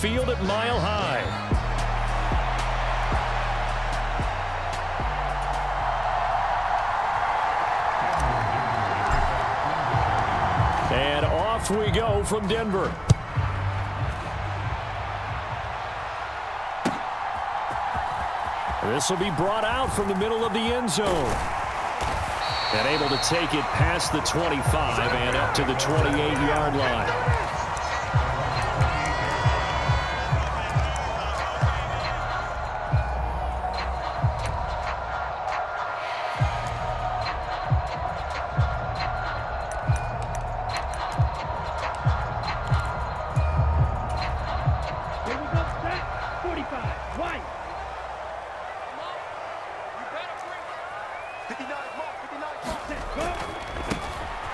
field at Mile High. And off we go from Denver. This will be brought out from the middle of the end zone. And able to take it past the 25 and up to the 28-yard line.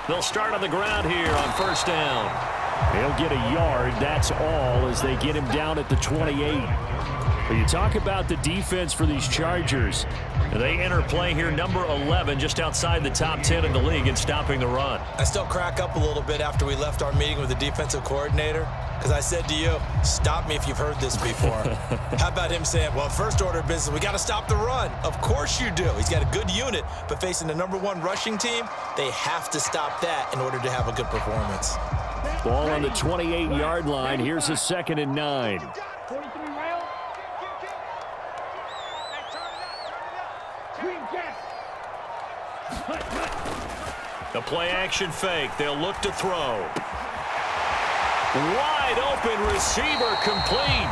They'll start on the ground here on first down. He'll get a yard, that's all, as they get him down at the 28. But you talk about the defense for these Chargers. They enter play here number 11, just outside the top 10 in the league in stopping the run. I still crack up a little bit after we left our meeting with the defensive coordinator, because I said to you, stop me if you've heard this before. How about him saying, well, first order of business, we got to stop the run. Of course you do. He's got a good unit, but facing the #1 rushing team, they have to stop that in order to have a good performance. Ball on the 28-yard line. Here's a 2nd and 9. The play-action fake. They'll look to throw. Wide open receiver complete.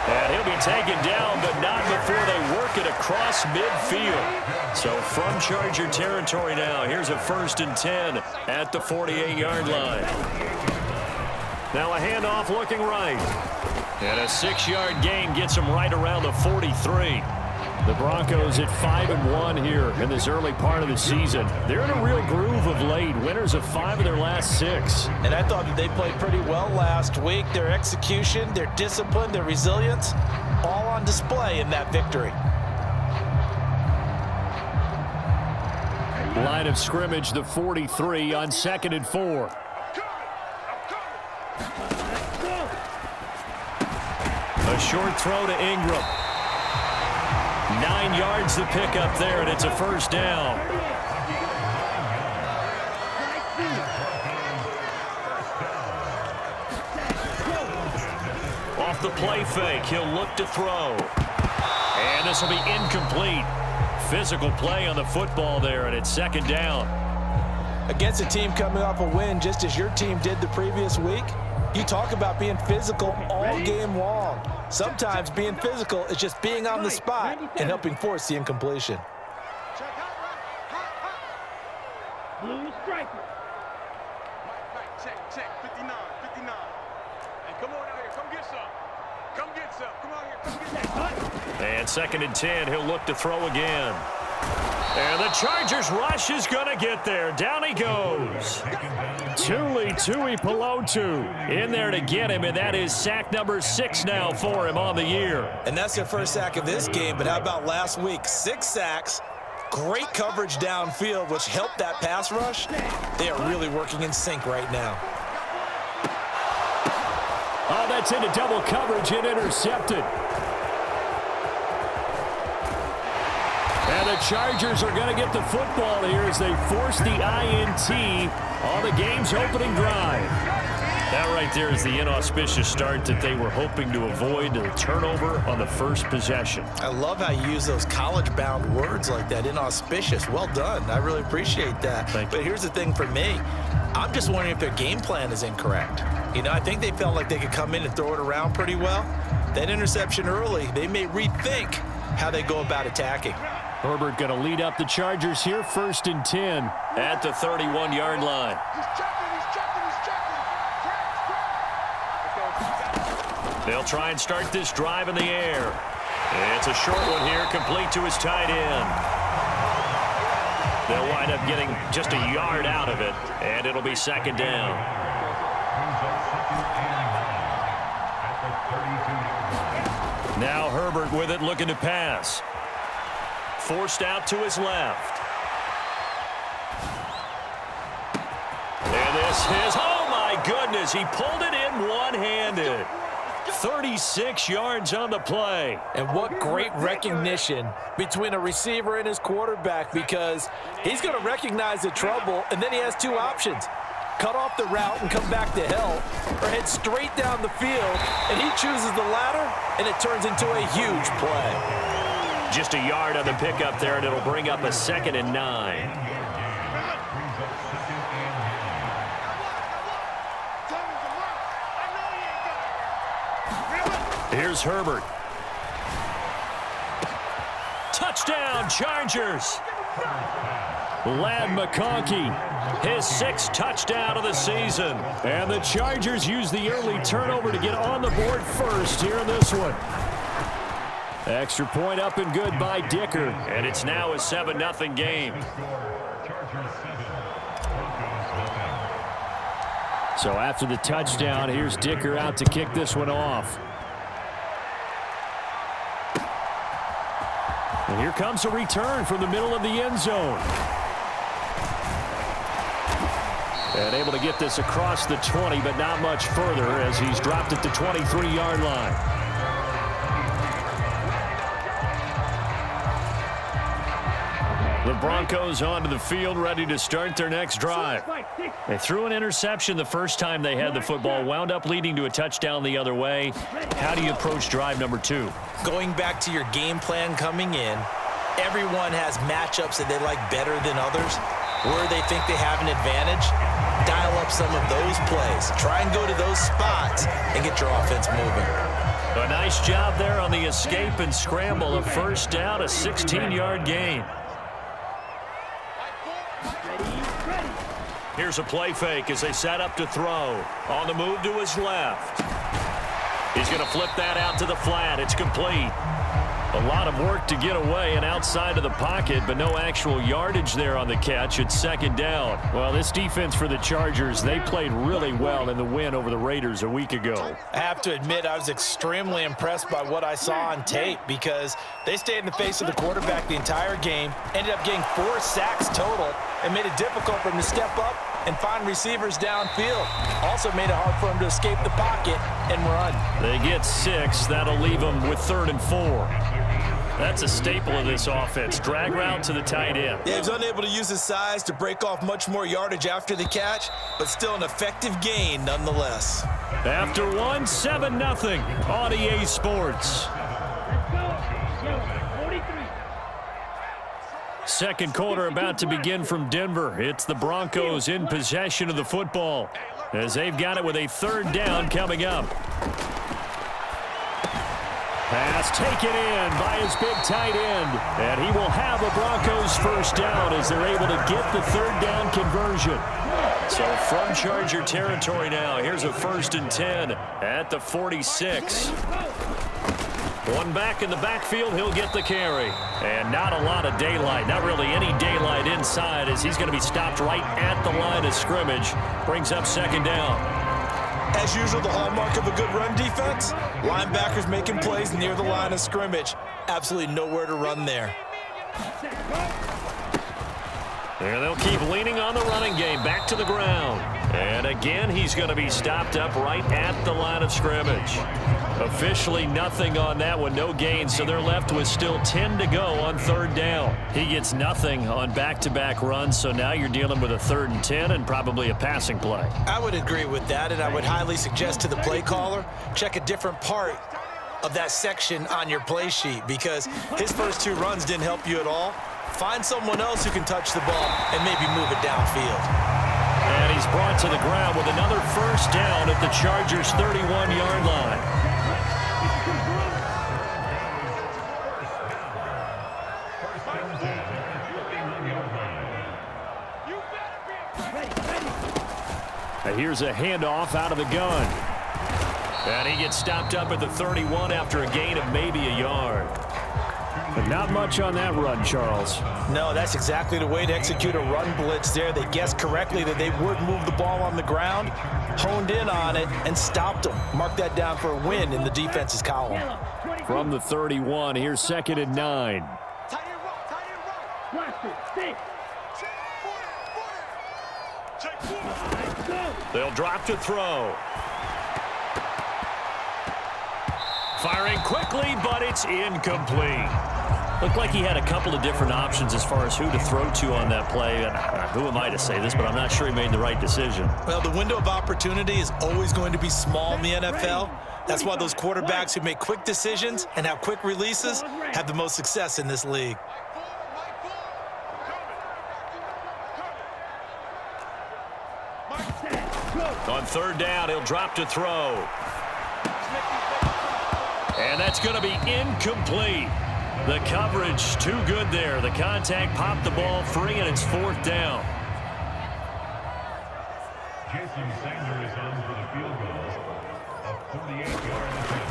And he'll be taken down, but not before they work it across midfield. So from Charger territory now, here's a 1st and 10 at the 48-yard line. Now a handoff looking right. And a 6-yard gain gets them right around the 43. The Broncos at 5-1 here in this early part of the season. They're in a real groove of late. Winners of 5 of their last 6. And I thought that they played pretty well last week. Their execution, their discipline, their resilience, all on display in that victory. Line of scrimmage, the 43 on 2nd and 4. A short throw to Ingram. 9 yards to pick up there, and it's a first down. Off the play fake, he'll look to throw. And this will be incomplete. Physical play on the football there, and it's 2nd down. Against a team coming off a win, just as your team did the previous week, you talk about being physical all game long. Sometimes being physical is just being on the spot and helping force the incompletion. Blue striker. Check, 59. Hey, come on out here. Come get some. Come get some. Come out here. Come get that. And 2nd and 10, he'll look to throw again. And the Chargers rush is going to get there. Down he goes. Tuipulotu in there to get him, and that is sack number 6 now for him on the year. And that's their first sack of this game, but how about last week? 6 sacks, great coverage downfield, which helped that pass rush. They are really working in sync right now. Oh, that's into double coverage and intercepted. And the Chargers are going to get the football here as they force the INT on the game's opening drive. That right there is the inauspicious start that they were hoping to avoid, the turnover on the first possession. I love how you use those college-bound words like that, inauspicious. Well done. I really appreciate that. Thank you. But here's the thing for me. I'm just wondering if their game plan is incorrect. You know, I think they felt like they could come in and throw it around pretty well. That interception early, they may rethink how they go about attacking. Herbert going to lead up the Chargers here, 1st and 10 at the 31-yard line. They'll try and start this drive in the air. It's a short one here, complete to his tight end. They'll wind up getting just a yard out of it, and it'll be 2nd down. Now Herbert with it, looking to pass. Forced out to his left. And this is, oh my goodness, he pulled it in one-handed. 36 yards on the play. And what great recognition between a receiver and his quarterback, because he's going to recognize the trouble, and then he has two options. Cut off the route and come back to help, or head straight down the field, and he chooses the latter, and it turns into a huge play. Just a yard on the pickup there, and it'll bring up a 2nd and 9. Here's Herbert. Touchdown, Chargers. Ladd McConkey, his 6th touchdown of the season. And the Chargers use the early turnover to get on the board first here in this one. Extra point up and good by Dicker. And it's now a 7-0 game. So after the touchdown, here's Dicker out to kick this one off. And here comes a return from the middle of the end zone. And able to get this across the 20, but not much further as he's dropped at the 23-yard line. The Broncos onto the field, ready to start their next drive. They threw an interception the first time they had the football, wound up leading to a touchdown the other way. How do you approach drive number 2? Going back to your game plan coming in, everyone has matchups that they like better than others. Where they think they have an advantage, dial up some of those plays. Try and go to those spots and get your offense moving. A nice job there on the escape and scramble. A first down, a 16-yard gain. Here's a play fake as they set up to throw. On the move to his left. He's going to flip that out to the flat. It's complete. A lot of work to get away and outside of the pocket, but no actual yardage there on the catch. It's 2nd down. Well, this defense for the Chargers, they played really well in the win over the Raiders a week ago. I have to admit, I was extremely impressed by what I saw on tape because they stayed in the face of the quarterback the entire game, ended up getting 4 sacks total, and made it difficult for him to step up and find receivers downfield. Also made it hard for him to escape the pocket and run. They get 6. That'll leave them with 3rd and 4. That's a staple of this offense. Drag route to the tight end. Yeah, he was unable to use his size to break off much more yardage after the catch, but still an effective gain nonetheless. After one, 7-0 on EA Sports. Second quarter about to begin from Denver. It's the Broncos in possession of the football as they've got it with a 3rd down coming up. Pass taken in by his big tight end. And he will have a Broncos first down as they're able to get the 3rd down conversion. So from Charger territory now, here's a 1st and 10 at the 46. One back in the backfield, he'll get the carry. And not a lot of daylight, not really any daylight inside as he's going to be stopped right at the line of scrimmage. Brings up 2nd down. As usual, the hallmark of a good run defense, linebackers making plays near the line of scrimmage. Absolutely nowhere to run there. And they'll keep leaning on the running game, back to the ground. And again, he's going to be stopped up right at the line of scrimmage. Officially nothing on that one, no gain, so they're left with still 10 to go on 3rd down. He gets nothing on back-to-back runs, so now you're dealing with a 3rd and 10 and probably a passing play. I would agree with that, and I would highly suggest to the play caller, check a different part of that section on your play sheet because his first 2 runs didn't help you at all. Find someone else who can touch the ball and maybe move it downfield. And he's brought to the ground with another first down at the Chargers' 31-yard line. And here's a handoff out of the gun. And he gets stopped up at the 31 after a gain of maybe a yard. But not much on that run, Charles. No, that's exactly the way to execute a run blitz there. They guessed correctly that they would move the ball on the ground, honed in on it, and stopped them. Mark that down for a win in the defense's column. From the 31, here's 2nd and 9. They'll drop to throw. Firing quickly, but it's incomplete. Looked like he had a couple of different options as far as who to throw to on that play. Who am I to say this, but I'm not sure he made the right decision. Well, the window of opportunity is always going to be small in the NFL. That's why those quarterbacks who make quick decisions and have quick releases have the most success in this league. On third down, he'll drop to throw. And that's going to be incomplete. The coverage too good there. The contact popped the ball free, and it's fourth down. Jason Sanger is on for the field goal of 48-yard attempt.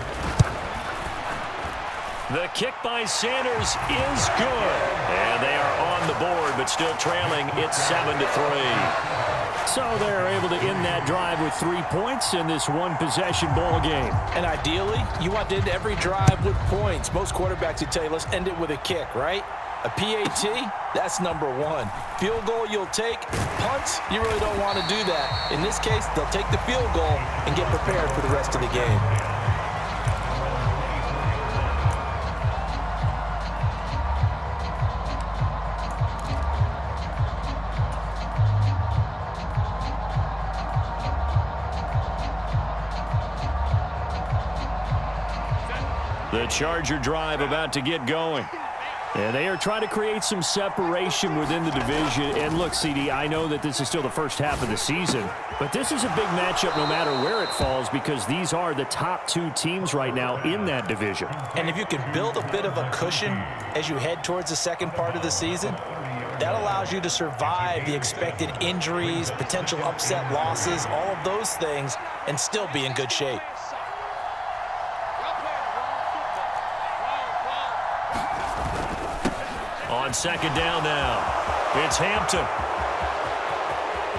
The kick by Sanders is good. And they are on the board, but still trailing. It's 7-3. So they're able to end that drive with 3 points in this one-possession ball game. And ideally, you want to end every drive with points. Most quarterbacks would tell you, let's end it with a kick, right? A PAT, that's number one. Field goal you'll take. Punts, you really don't want to do that. In this case, they'll take the field goal and get prepared for the rest of the game. The Charger drive about to get going. And they are trying to create some separation within the division. And look, CD, I know that this is still the first half of the season, but this is a big matchup no matter where it falls because these are the top 2 teams right now in that division. And if you can build a bit of a cushion as you head towards the second part of the season, that allows you to survive the expected injuries, potential upset losses, all of those things, and still be in good shape. On second down now, it's Hampton.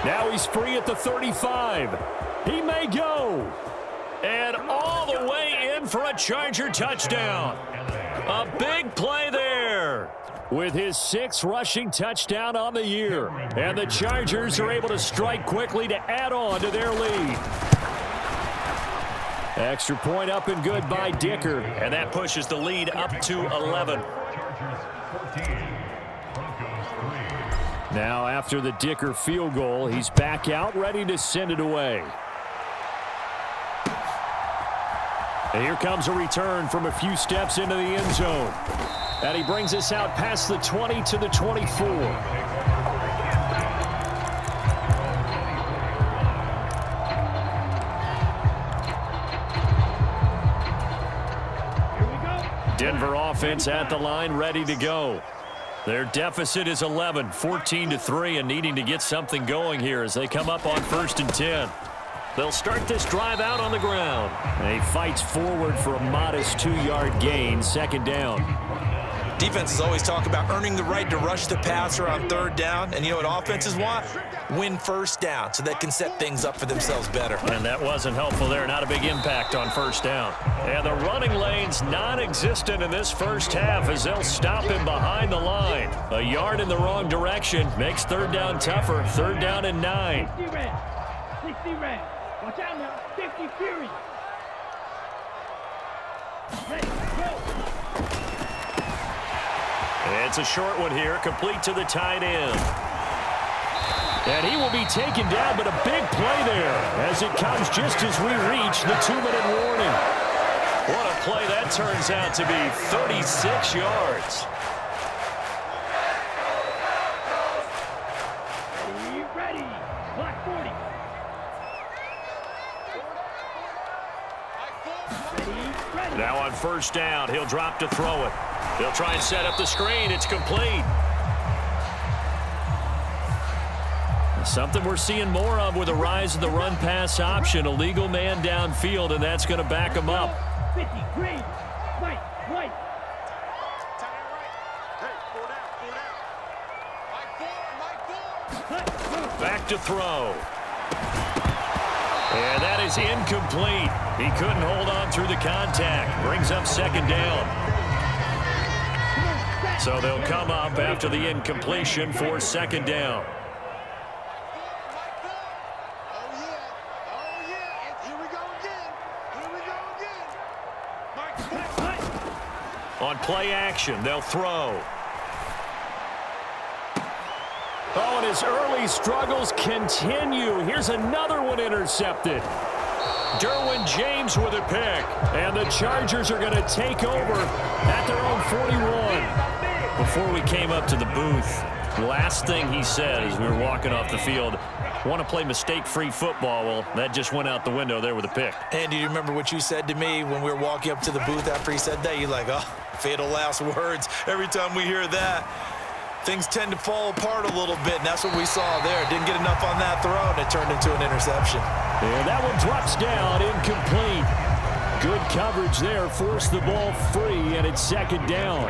Now he's free at the 35. He may go. And all the way in for a Charger touchdown. A big play there with his 6th rushing touchdown on the year. And the Chargers are able to strike quickly to add on to their lead. Extra point up and good by Dicker. And that pushes the lead up to 11. Now after the Dicker field goal, he's back out ready to send it away. And here comes a return from a few steps into the end zone. And he brings us out past the 20 to the 24. Denver offense at the line, ready to go. Their deficit is 11, 14-3, and needing to get something going here as they come up on 1st and 10. They'll start this drive out on the ground. And he fights forward for a modest 2-yard gain, 2nd down. Defenses always talk about earning the right to rush the passer on 3rd down. And you know what offenses want? Win 1st down so they can set things up for themselves better. And that wasn't helpful there. Not a big impact on 1st down. And the running lane's non-existent in this first half as they'll stop him behind the line. A yard in the wrong direction makes 3rd down tougher. 3rd down and 9. 60 red. 60 red. Watch out now. 50 fury. Ready, go. It's a short one here, complete to the tight end. And he will be taken down, but a big play there as it comes just as we reach the 2-minute warning. What a play that turns out to be, 36 yards. Ready. Black 40. Ready. Now on 1st down, he'll drop to throw it. They'll try and set up the screen. It's complete. Something we're seeing more of with the rise of the run-pass option. A legal man downfield, and that's going to back him up. 50, green, white. Back to throw. And that is incomplete. He couldn't hold on through the contact. Brings up 2nd down. So they'll come up after the incompletion for 2nd down. On play action, they'll throw. Oh, and his early struggles continue. Here's another one intercepted. Derwin James with a pick. And the Chargers are going to take over at their own 41. Before we came up to the booth, last thing he said as we were walking off the field, want to play mistake-free football. Well, that just went out the window there with a pick. And do you remember what you said to me when we were walking up to the booth after he said that? You're like, oh, fatal last words. Every time we hear that, things tend to fall apart a little bit, and that's what we saw there. Didn't get enough on that throw, and it turned into an interception. And that one drops down, incomplete. Good coverage there, forced the ball free, and it's second down.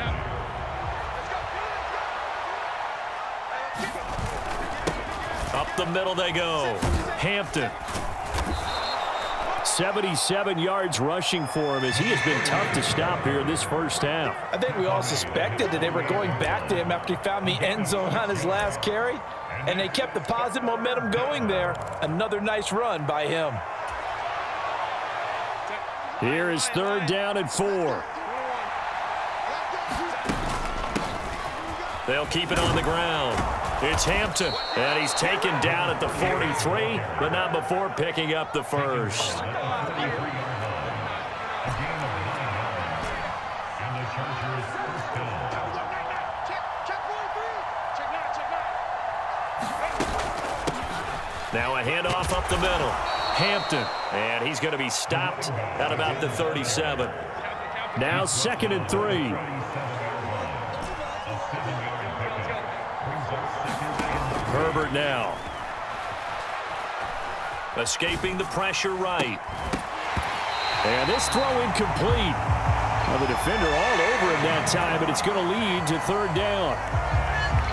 Up the middle they go. Hampton. 77 yards rushing for him as he has been tough to stop here this first half. I think we all suspected that they were going back to him after he found the end zone on his last carry, and they kept the positive momentum going there. Another nice run by him. Here is third down and 4. They'll keep it on the ground. It's Hampton, and he's taken down at the 43, but not before picking up the first. Now a handoff up the middle. Hampton, and he's going to be stopped at about the 37. Now 2nd and 3. Herbert now. Escaping the pressure right. And this throw incomplete. Well, the defender all over him that time, but it's going to lead to third down.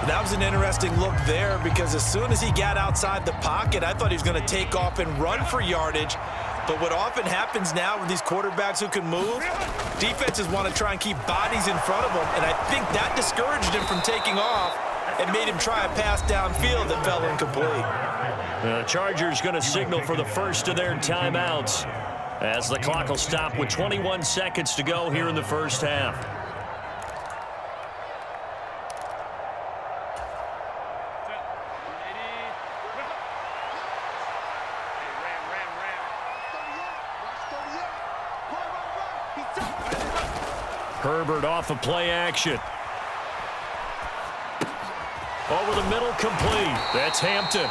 That was an interesting look there because as soon as he got outside the pocket, I thought he was going to take off and run for yardage. But what often happens now with these quarterbacks who can move, defenses want to try and keep bodies in front of them, and I think that discouraged him from taking off and made him try a pass downfield that fell incomplete. The Chargers going to signal for the first of their timeouts as the clock will stop with 21 seconds to go here in the first half. Herbert off of play action. Over the middle, complete. That's Hampton.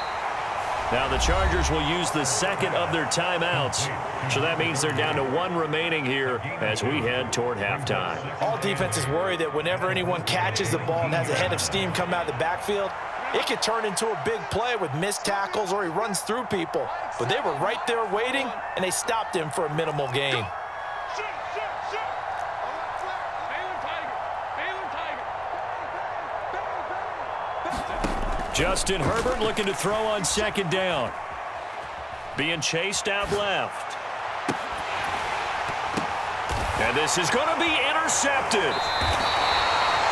Now the Chargers will use the second of their timeouts. So that means they're down to 1 remaining here as we head toward halftime. All defenses worry that whenever anyone catches the ball and has a head of steam come out of the backfield, it could turn into a big play with missed tackles or he runs through people. But they were right there waiting, and they stopped him for a minimal gain. Justin Herbert looking to throw on second down. Being chased out left. And this is going to be intercepted.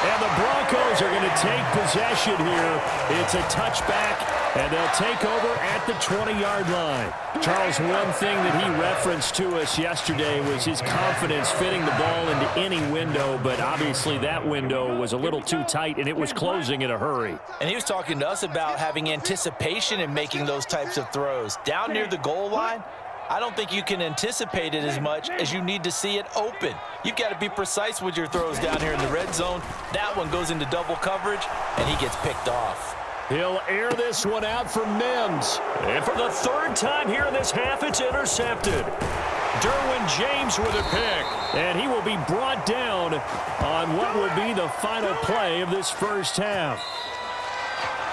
And the Broncos are going to take possession here. It's a touchback, and they'll take over at the 20-yard line. Charles, one thing that he referenced to us yesterday was his confidence fitting the ball into any window, but obviously that window was a little too tight, and it was closing in a hurry. And he was talking to us about having anticipation in making those types of throws. Down near the goal line, I don't think you can anticipate it as much as you need to see it open. You've got to be precise with your throws down here in the red zone. That one goes into double coverage, and he gets picked off. He'll air this one out for Mims. And for the third time here in this half, it's intercepted. Derwin James with a pick. And he will be brought down on what will be the final play of this first half.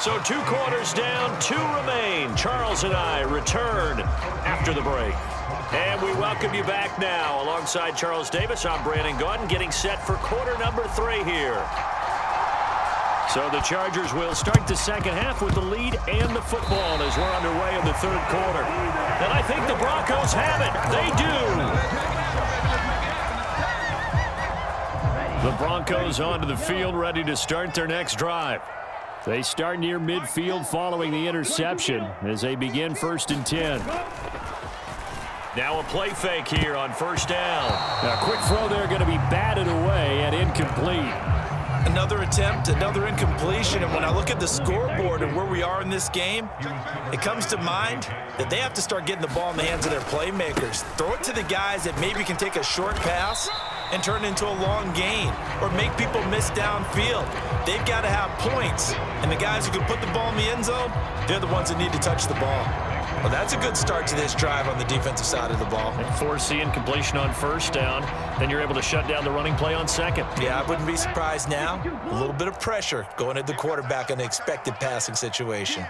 So 2 quarters down, 2 remain. Charles and I return after the break. And we welcome you back now. Alongside Charles Davis, I'm Brandon Gaudin, getting set for quarter number 3 here. So the Chargers will start the second half with the lead and the football as we're underway in the third quarter. And I think the Broncos have it. They do. The Broncos onto the field, ready to start their next drive. They start near midfield following the interception as they begin 1st and 10. Now a play fake here on first down. Now a quick throw there going to be batted away and incomplete. Another attempt, another incompletion, and when I look at the scoreboard and where we are in this game, it comes to mind that they have to start getting the ball in the hands of their playmakers. Throw it to the guys that maybe can take a short pass and turn it into a long gain or make people miss downfield. They've got to have points, and the guys who can put the ball in the end zone, they're the ones that need to touch the ball. Well, that's a good start to this drive on the defensive side of the ball. And force the incompletion on first down. Then you're able to shut down the running play on second. Yeah, I wouldn't be surprised now. A little bit of pressure going at the quarterback in an expected passing situation.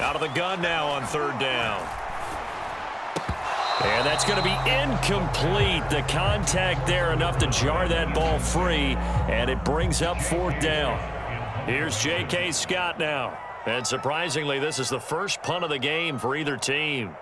Out of the gun now on third down. And that's going to be incomplete. The contact there enough to jar that ball free, and it brings up fourth down. Here's J.K. Scott now. And surprisingly, this is the first punt of the game for either team.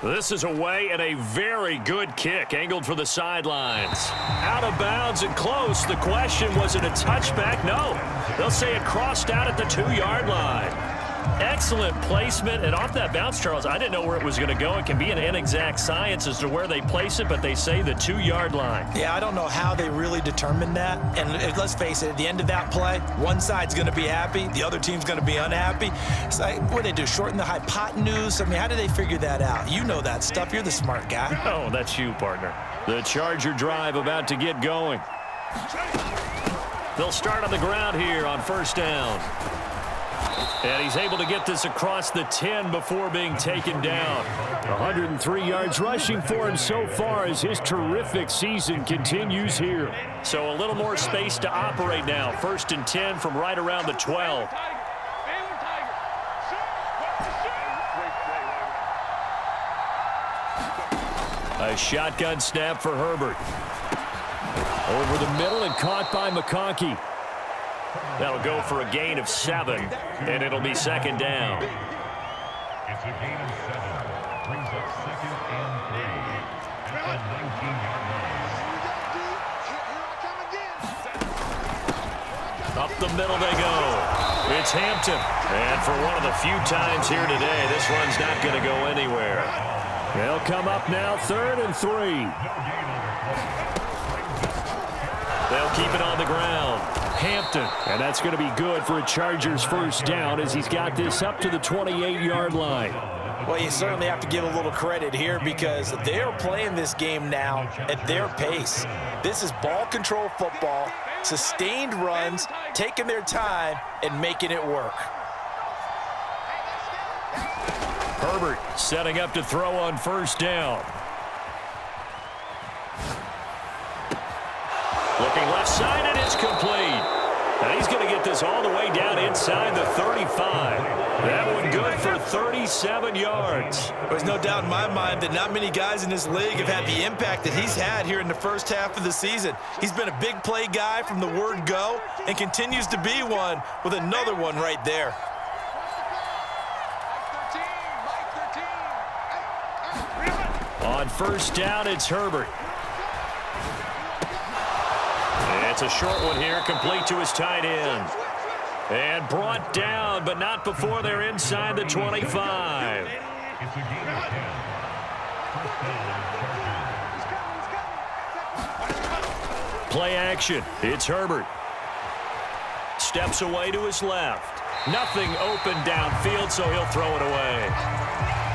This is away and a very good kick, angled for the sidelines. Out of bounds and close. The question, was it a touchback? No. They'll say it crossed out at the 2-yard line. Excellent placement, and off that bounce, Charles, I didn't know where it was going to go. It can be an inexact science as to where they place it, but they say the 2-yard line. Yeah, I don't know how they really determined that. And let's face it, at the end of that play, one side's going to be happy, the other team's going to be unhappy. It's like, what do they do, shorten the hypotenuse? I mean, how do they figure that out? You know that stuff. You're the smart guy. Oh, that's you, partner. The Charger drive about to get going. They'll start on the ground here on first down. And he's able to get this across the 10 before being taken down. 103 yards rushing for him so far as his terrific season continues here. So a little more space to operate now. First and 10 from right around the 12. A shotgun snap for Herbert. Over the middle and caught by McConkey. That'll go for a gain of 7, and it'll be second down. It's a gain of 7. Brings up second and 3 at the 19-yard line. Up the middle they go. It's Hampton. And for one of the few times here today, this run's not going to go anywhere. They'll come up now, 3rd and 3. They'll keep it on the ground. Hampton, and that's going to be good for a Chargers first down as he's got this up to the 28-yard line. Well, you certainly have to give a little credit here because they're playing this game now at their pace. This is ball control football, sustained runs, taking their time, and making it work. Herbert setting up to throw on first down. Looking left side, and it's complete. And he's going to get this all the way down inside the 35. That one good for 37 yards. There's no doubt in my mind that not many guys in this league have had the impact that he's had here in the first half of the season. He's been a big play guy from the word go and continues to be one with another one right there. On first down, it's Herbert. It's a short one here, complete to his tight end. And brought down, but not before they're inside the 25. It's a gain of 10. First down, Chargers. Play action. It's Herbert. Steps away to his left. Nothing open downfield, so he'll throw it away.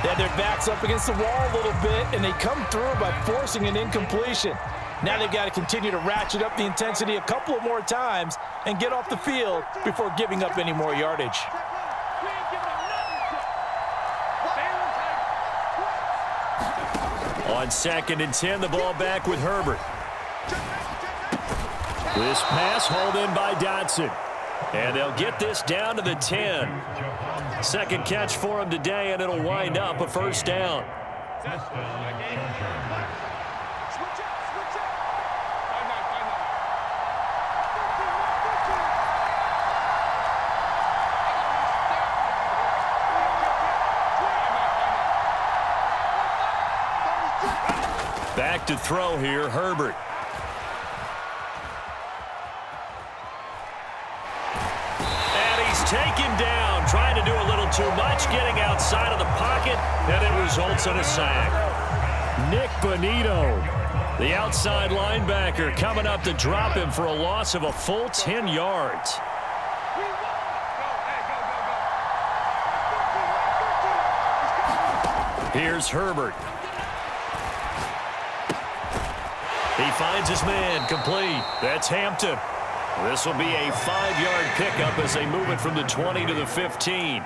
They had their backs up against the wall a little bit, and they come through by forcing an incompletion. Now they've got to continue to ratchet up the intensity a couple of more times and get off the field before giving up any more yardage. On 2nd and 10, the ball back with Herbert. This pass hauled in by Dotson. And they'll get this down to the 10. Second catch for him today, and it'll wind up a first down. First down, Chargers. Back to throw here, Herbert. taken down, trying to do a little too much, getting outside of the pocket, and it results in a sack. Nick Bonito, the outside linebacker, coming up to drop him for a loss of a full 10 yards. Here's Herbert. He finds his man, complete. That's Hampton. This will be a 5-yard pickup as they move it from the 20 to the 15.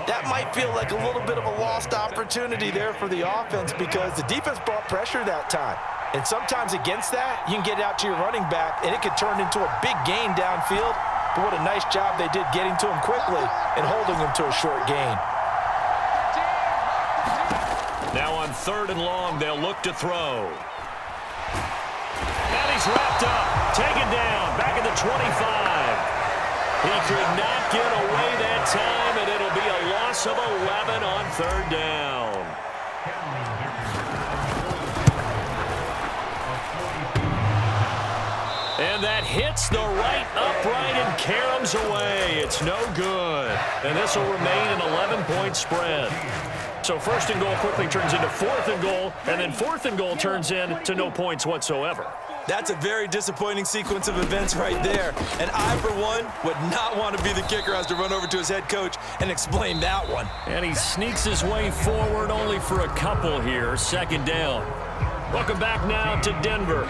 That might feel like a little bit of a lost opportunity there for the offense because the defense brought pressure that time. And sometimes against that, you can get out to your running back, and it could turn into a big gain downfield. But what a nice job they did getting to him quickly and holding him to a short gain. Now on 3rd and long, they'll look to throw. And he's wrapped up, taken down, back at the 25. He could not get away that time, and it'll be a loss of 11 on 3rd down. And that hits the right upright and caroms away. It's no good. And this will remain an 11-point spread. So 1st and goal quickly turns into 4th and goal, and then 4th and goal turns into no points whatsoever. That's a very disappointing sequence of events right there. And I, for one, would not want to be the kicker as to run over to his head coach and explain that one. And he sneaks his way forward only for a couple here. 2nd down. Welcome back now to Denver.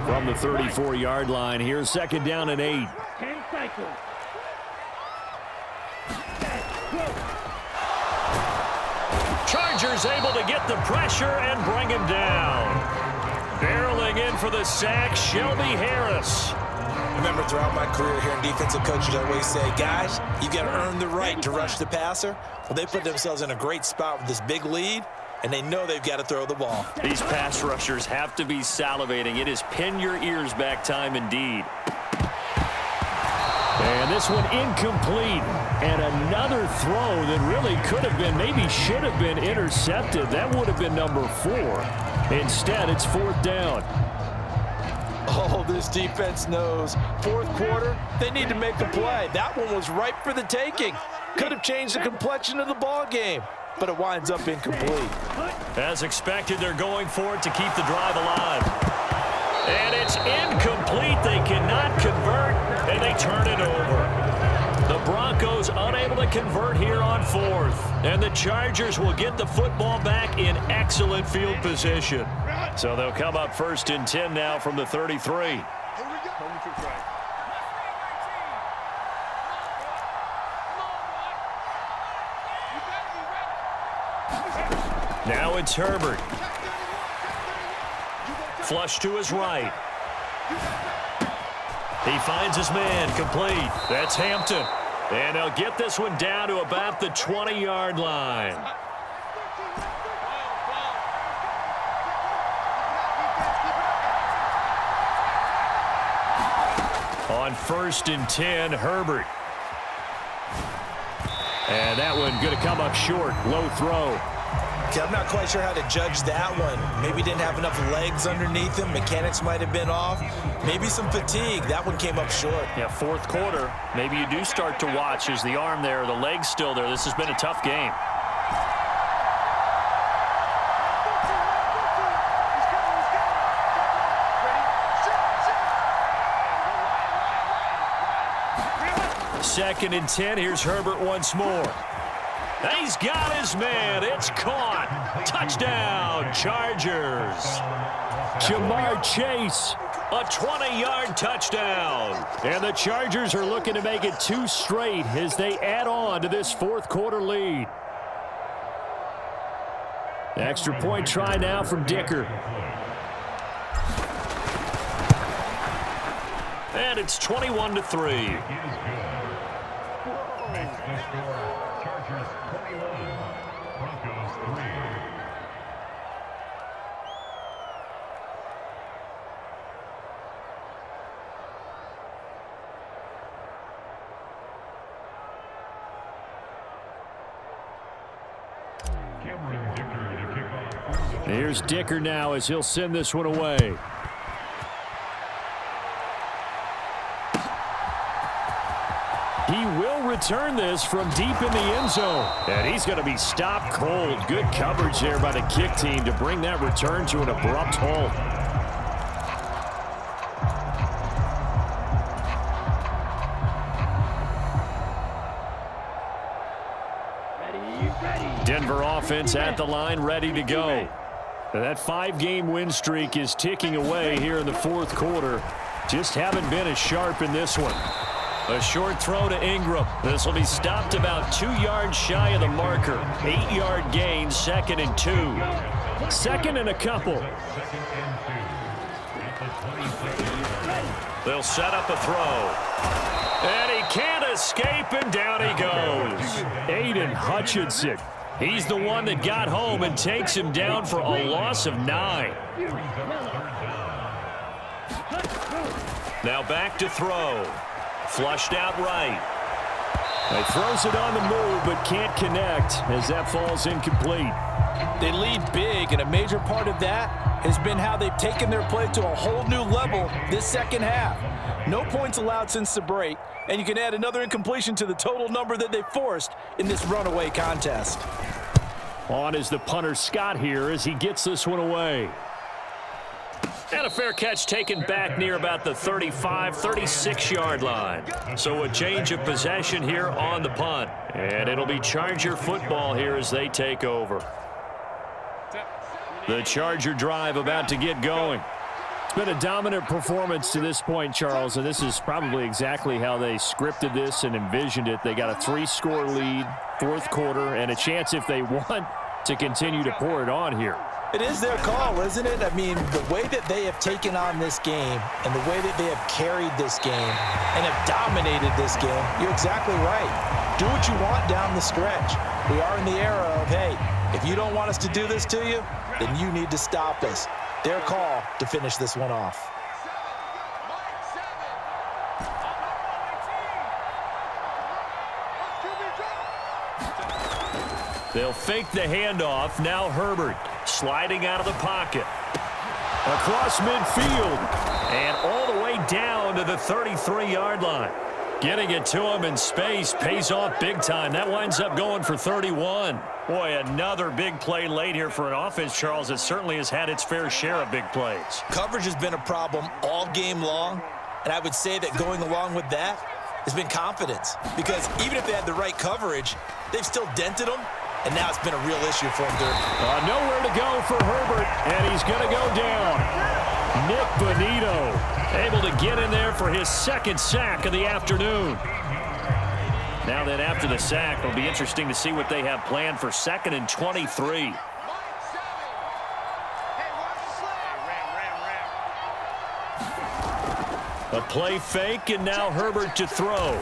From the 34-yard line, here's 2nd down and 8. 10 cycles. Chargers able to get the pressure and bring him down. Barreling in for the sack, Shelby Harris. Remember, throughout my career here in defensive coaches, I always say, guys, you got to earn the right to rush the passer. Well, they put themselves in a great spot with this big lead, and they know they've got to throw the ball. These pass rushers have to be salivating. It is pin your ears back time indeed. And this one incomplete. And another throw that really could have been, maybe should have been intercepted. That would have been number 4. Instead, it's 4th down. Oh, this defense knows. 4th quarter, they need to make a play. That one was ripe for the taking. Could have changed the complexion of the ball game, but it winds up incomplete. As expected, they're going for it to keep the drive alive. And it's incomplete. They cannot convert, and they turn it over. The Broncos unable to convert here on 4th. And the Chargers will get the football back in excellent field position. So they'll come up 1st and 10 now from the 33. Now it's Herbert. Flush to his right. He finds his man, complete. That's Hampton. And they'll get this one down to about the 20-yard line. On 1st and 10, Herbert. And that one going to come up short. Low throw. Okay, I'm not quite sure how to judge that one. Maybe didn't have enough legs underneath him. Mechanics might have been off. Maybe some fatigue. That one came up short. Yeah, 4th quarter. Maybe you do start to watch. Is the arm there, the leg's still there? This has been a tough game. Second and 10. Here's Herbert once more. He's got his man. It's caught. Touchdown, Chargers. Jamar Chase, a 20-yard touchdown. And the Chargers are looking to make it 2 straight as they add on to this 4th quarter lead. Extra point try now from Dicker. And it's 21-3. Makes the score Chargers 21, Broncos 3. Here's Dicker now as he'll send this one away. He will return this from deep in the end zone. And he's going to be stopped cold. Good coverage there by the kick team to bring that return to an abrupt halt. Denver offense at the line, ready to go. That 5-game win streak is ticking away here in the fourth quarter. Just haven't been as sharp in this one. A short throw to Ingram. This will be stopped about 2 yards shy of the marker. 8-yard gain, 2nd and 2. 2nd and a couple. They'll set up a throw. And he can't escape, and down he goes. Aiden Hutchinson. He's the one that got home and takes him down for a loss of 9. Now back to throw. Flushed out right. He throws it on the move but can't connect as that falls incomplete. They lead big, and a major part of that has been how they've taken their play to a whole new level this second half. No points allowed since the break, and you can add another incompletion to the total number that they forced in this runaway contest. On is the punter Scott here as he gets this one away. And a fair catch taken back near about the 35, 36-yard line. So a change of possession here on the punt. And it'll be Charger football here as they take over. The Charger drive about to get going. It's been a dominant performance to this point, Charles, and this is probably exactly how they scripted this and envisioned it. They got a 3-score lead, fourth quarter, and a chance if they want to continue to pour it on here. It is their call, isn't it? I mean, the way that they have taken on this game and the way that they have carried this game and have dominated this game, you're exactly right. Do what you want down the stretch. We are in the era of, hey, if you don't want us to do this to you, then you need to stop us. Their call to finish this one off. They'll fake the handoff. Now Herbert sliding out of the pocket. Across midfield. And all the way down to the 33-yard line. Getting it to him in space pays off big time. That winds up going for 31. Boy, another big play late here for an offense, Charles, that certainly has had its fair share of big plays. Coverage has been a problem all game long, and I would say that going along with that has been confidence. Because even if they had the right coverage, they've still dented them, and now it's been a real issue for them. Nowhere to go for Herbert, and he's going to go down. Nick Bonito able to get in there for his 2nd sack of the afternoon. Now then, after the sack, it'll be interesting to see what they have planned for 2nd and 23. A play fake, and now Herbert to throw.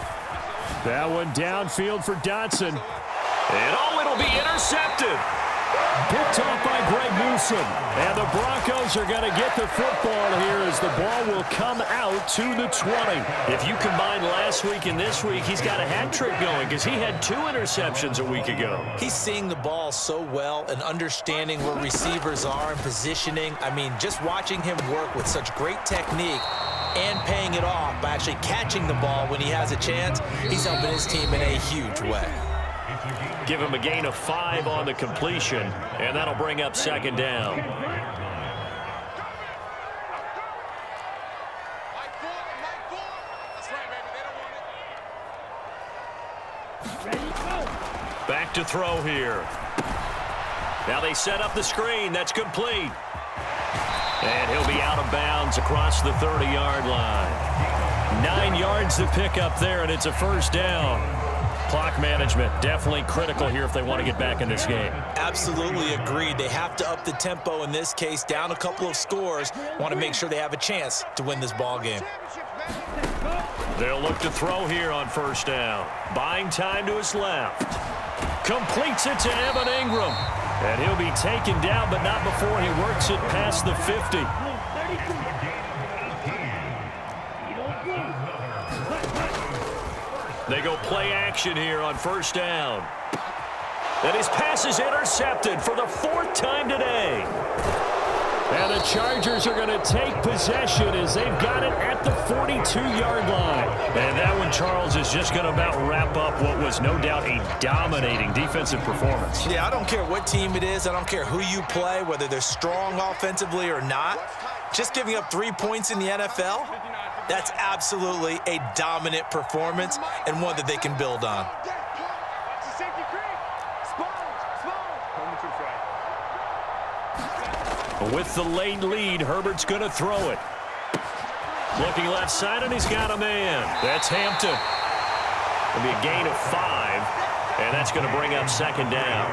That one downfield for Dotson. And it'll be intercepted. Picked off by Greg Newsome. And the Broncos are going to get the football here as the ball will come out to the 20. If you combine last week and this week, he's got a hat trick going because he had 2 interceptions a week ago. He's seeing the ball so well and understanding where receivers are and positioning. I mean, just watching him work with such great technique and paying it off by actually catching the ball when he has a chance, he's helping his team in a huge way. Give him a gain of 5 on the completion, and that'll bring up 2nd down. Back to throw here. Now they set up the screen. That's complete. And he'll be out of bounds across the 30-yard line. 9 yards to pick up there, and it's a 1st down. Clock management definitely critical here if they want to get back in this game. Absolutely agreed. They have to up the tempo in this case, down a couple of scores. Want to make sure they have a chance to win this ball game. They'll look to throw here on 1st down. Buying time to his left. Completes it to Evan Ingram. And he'll be taken down, but not before he works it past the 50. They go play action here on 1st down. And his pass is intercepted for the 4th time today. And the Chargers are going to take possession as they've got it at the 42-yard line. And that one, Charles, is just going to about wrap up what was no doubt a dominating defensive performance. Yeah, I don't care what team it is. I don't care who you play, whether they're strong offensively or not. Just giving up 3 points in the NFL, that's absolutely a dominant performance and one that they can build on. With the late lead, Herbert's going to throw it. Looking left side, and he's got a man. That's Hampton. It'll be a gain of 5, and that's going to bring up second down.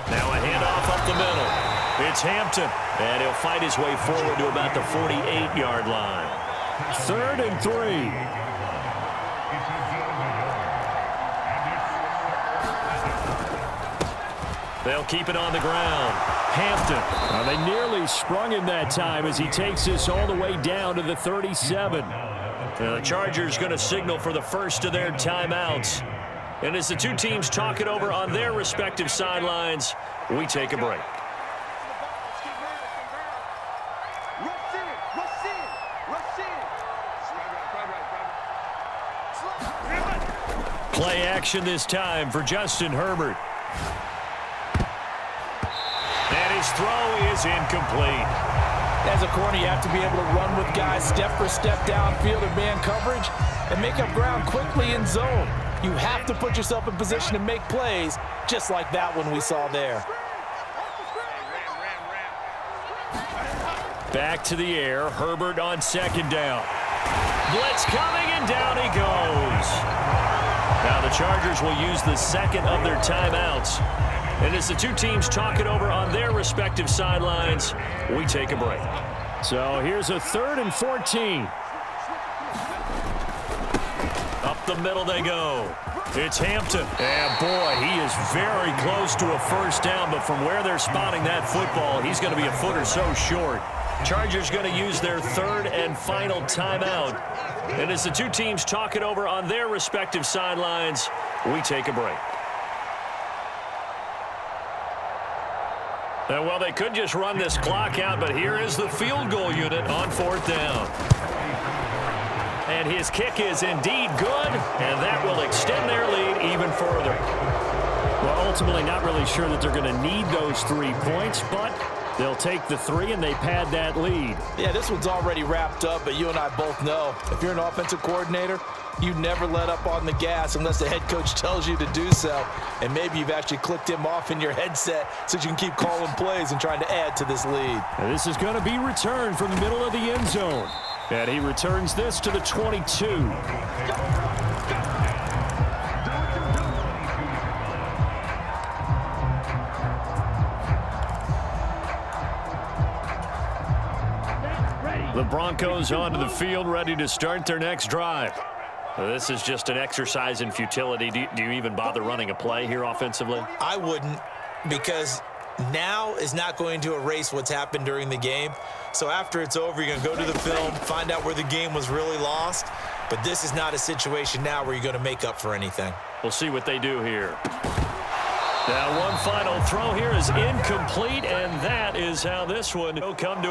Now a handoff up the middle. It's Hampton, and he'll fight his way forward to about the 48-yard line. 3rd and 3. They'll keep it on the ground. Hampton. They nearly sprung him that time as he takes this all the way down to the 37. The Chargers going to signal for the first of their timeouts. And as the two teams talk it over on their respective sidelines, we take a break. Play action this time for Justin Herbert. And his throw is incomplete. As a corner, you have to be able to run with guys step for step downfield in man coverage and make up ground quickly in zone. You have to put yourself in position to make plays, just like that one we saw there. Back to the air. Herbert on second down. Blitz coming, and down he goes. Now the Chargers will use the second of their timeouts. And as the two teams talk it over on their respective sidelines, we take a break. So here's a 3rd and 14. Up the middle they go. It's Hampton. And boy, he is very close to a first down, but from where they're spotting that football, he's going to be a foot or so short. Chargers going to use their 3rd and final timeout. And as the two teams talk it over on their respective sidelines, we take a break. Well, they could just run this clock out, but here is the field goal unit on 4th down. And his kick is indeed good, and that will extend their lead even further. Well, ultimately not really sure that they're going to need those 3 points, but they'll take the 3 and they pad that lead. Yeah, this one's already wrapped up, but you and I both know if you're an offensive coordinator, you never let up on the gas unless the head coach tells you to do so. And maybe you've actually clicked him off in your headset so you can keep calling plays and trying to add to this lead. And this is going to be returned from the middle of the end zone. And he returns this to the 22. The Broncos onto the field, ready to start their next drive. This is just an exercise in futility. Do you even bother running a play here offensively? I wouldn't, because now is not going to erase what's happened during the game. So after it's over, you're going to go to the film, find out where the game was really lost. But this is not a situation now where you're going to make up for anything. We'll see what they do here. Now one final throw here is incomplete, and that is how this one will come to